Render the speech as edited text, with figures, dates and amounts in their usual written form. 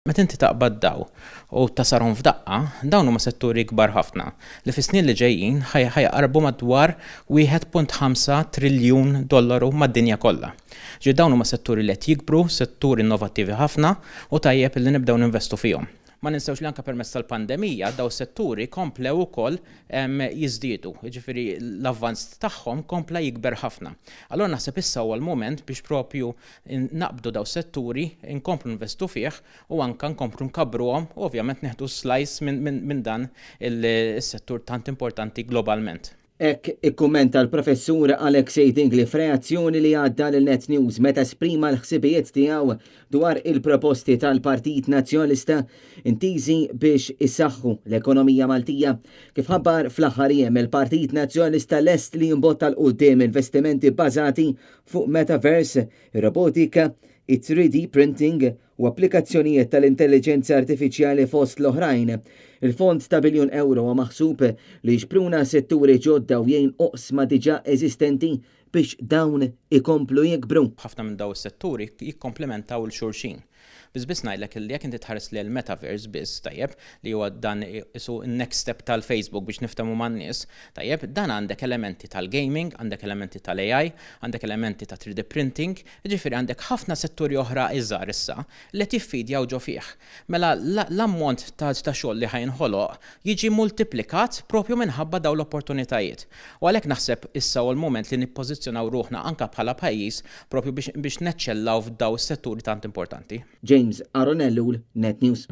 Meta inti taqbad daw u tasarhom f'daqqa, dawn huma setturi kbar ħafna li fis-snin li ġejjin ħajqarbu madwar $1.5 triljun mad-dinja kollha. Dawn huma setturi li qed jikbru, setturi innovattivi ħafna u tajjeb li nibdew ninvestu fihom. Ma ninsewx li anke permezz tal-pandemija daw setturi komplew ukoll jiżdiedu, jiġifieri l-avvanz tagħhom kompla jikber ħafna. Allura naħseb issa huwa l-mument biex propju naqbdu daw setturi, inkomplu investu fih u anke nkomplu nkabruhom u ovvjament neħdu slice minn dan is-settur tant importanti globalment. Ek ikkummenta l-professur Alexej Dingli f'reazzjoni li għadda l-Net News meta esprima l-ħsibijiet tiegħu dwar il-proposti tal-Partit Nazzjonalista intiżi biex issaħħu l-ekonomija Maltija. Kif ħabbar fl-aħħar jiem il-Partit Nazzjonalista lest li jimbotta l-qudiem investimenti bbażati fuq metaverse, robotika, it-3D printing u applikazzjonijiet tal-intelligenza artifiċjali fost l-oħrajn. Il-fond ta' €1 biljun maħsub li jxpruna setturi ġodda u jgħin oqsma diġà eżistenti biex dawn ikomplu jikbru. Ħafna minn daw is-setturi jikkomplementaw il-xulxin. Biss ngħidlek li jekk inti tħares li l-metaverse biss tajjeb li huwa dan isu next step tal-Facebook biex niftehmu man-nies, tajjeb dan għandek elementi tal-gaming, għandek elementi tal-AI, għandek elementi ta' 3D printing, jiġifieri għandek ħafna setturi oħra iżgħar issa li tiffidjaw ġo fih. Mela l-ammont ta' xogħol li ħajnħoloq jiġi multiplikat propju minħabba dawn l-opportunitajiet. U għalhekk naħseb issa huwa l-mument li nippożizzjonaw ruħna anke bħala pajjiż propju biex neċċellaw f'daw is-setturi tant importanti. James Aronellu, Net News.